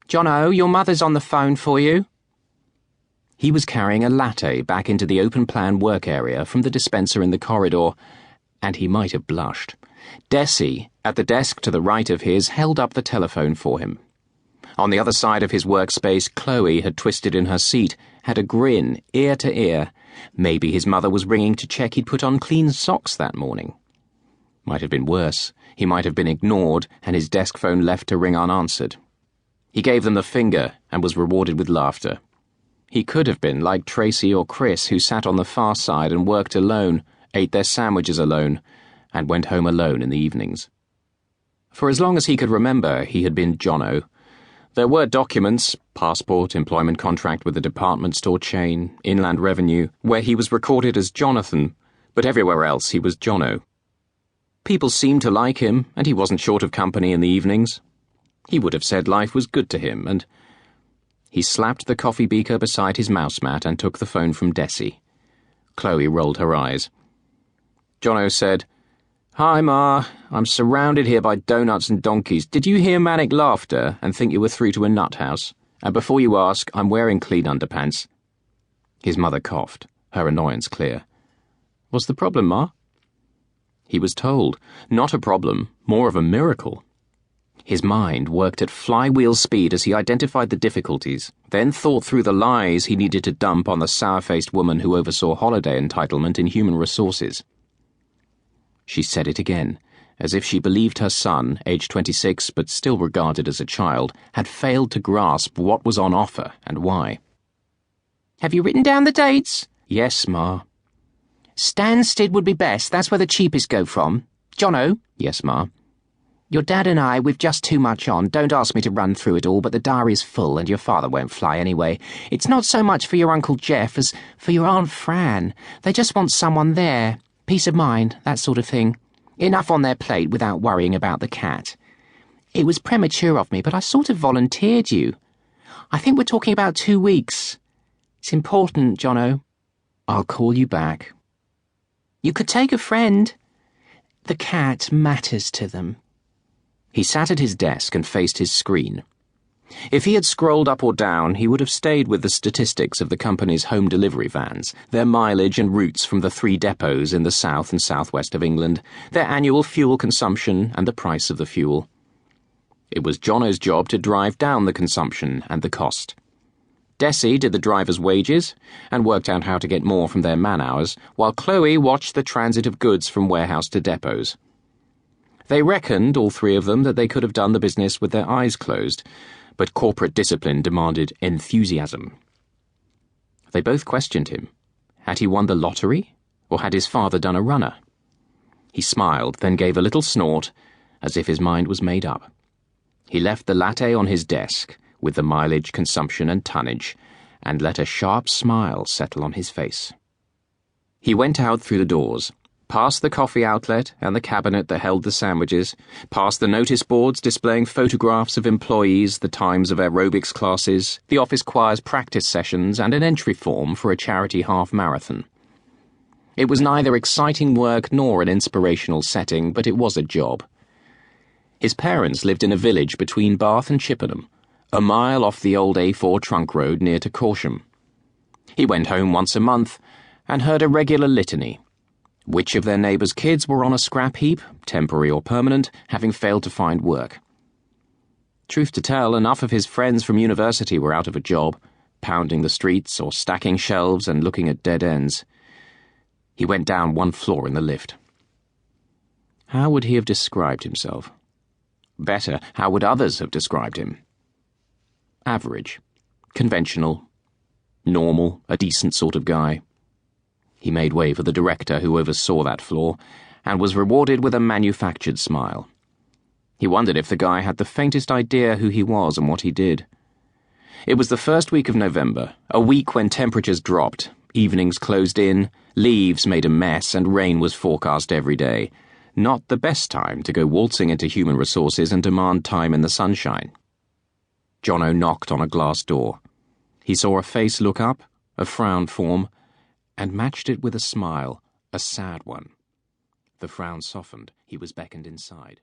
Jono, your mother's on the phone for you. He was carrying a latte back into the open-plan work area from the dispenser in the corridor, and he might have blushed. Desi, at the desk to the right of his, held up the telephone for him. On the other side of his workspace, Chloe had twisted in her seat, had a grin, ear to ear. Maybe his mother was ringing to check he'd put on clean socks that morning. Might have been worse. He might have been ignored, and his desk phone left to ring unanswered. He gave them the finger and was rewarded with laughter. He could have been like Tracy or Chris, who sat on the far side and worked alone, ate their sandwiches alone, and went home alone in the evenings. For as long as he could remember, he had been Jono. There were documents, passport, employment contract with a department store chain, Inland Revenue, where he was recorded as Jonathan, but everywhere else he was Jono. People seemed to like him, and he wasn't short of company in the evenings. He would have said life was good to him, and... He slapped the coffee beaker beside his mouse mat and took the phone from Desi. Chloe rolled her eyes. Jono said, "Hi, Ma. I'm surrounded here by donuts and donkeys. Did you hear manic laughter and think you were through to a nut house? And before you ask, I'm wearing clean underpants." His mother coughed, her annoyance clear. "What's the problem, Ma?" He was told, not a problem, more of a miracle. His mind worked at flywheel speed as he identified the difficulties, then thought through the lies he needed to dump on the sour-faced woman who oversaw holiday entitlement in human resources. She said it again, as if she believed her son, aged 26 but still regarded as a child, had failed to grasp what was on offer and why. "Have you written down the dates?" "Yes, Ma." "Stansted would be best. That's where the cheapest go from. Jono?" "Yes, Ma." "Your dad and I, we've just too much on. Don't ask me to run through it all, but the diary's full and your father won't fly anyway. It's not so much for your Uncle Jeff as for your Aunt Fran. They just want someone there. Peace of mind, that sort of thing. Enough on their plate without worrying about the cat. It was premature of me, but I sort of volunteered you. I think we're talking about 2 weeks. It's important, Jono." "I'll call you back." "You could take a friend. The cat matters to them." He sat at his desk and faced his screen. If he had scrolled up or down, he would have stayed with the statistics of the company's home delivery vans, their mileage and routes from the 3 depots in the south and southwest of England, their annual fuel consumption and the price of the fuel. It was Jono's job to drive down the consumption and the cost. Desi did the driver's wages and worked out how to get more from their man-hours, while Chloe watched the transit of goods from warehouse to depots. They reckoned, all 3 of them, that they could have done the business with their eyes closed, but corporate discipline demanded enthusiasm. They both questioned him. Had he won the lottery, or had his father done a runner? He smiled, then gave a little snort, as if his mind was made up. He left the latte on his desk, with the mileage, consumption, and tonnage, and let a sharp smile settle on his face. He went out through the doors, past the coffee outlet and the cabinet that held the sandwiches, past the notice boards displaying photographs of employees, the times of aerobics classes, the office choir's practice sessions, and an entry form for a charity half-marathon. It was neither exciting work nor an inspirational setting, but it was a job. His parents lived in a village between Bath and Chippenham, a mile off the old A4 trunk road near to Corsham. He went home once a month and heard a regular litany. Which of their neighbours' kids were on a scrap heap, temporary or permanent, having failed to find work? Truth to tell, enough of his friends from university were out of a job, pounding the streets or stacking shelves and looking at dead ends. He went down 1 floor in the lift. How would he have described himself? Better, how would others have described him? Average, conventional, normal, a decent sort of guy. He made way for the director who oversaw that floor, and was rewarded with a manufactured smile. He wondered if the guy had the faintest idea who he was and what he did. It was the first week of November, a week when temperatures dropped, evenings closed in, leaves made a mess, and rain was forecast every day. Not the best time to go waltzing into human resources and demand time in the sunshine. Jono knocked on a glass door. He saw a face look up, a frown form, and matched it with a smile, a sad one. The frown softened. He was beckoned inside.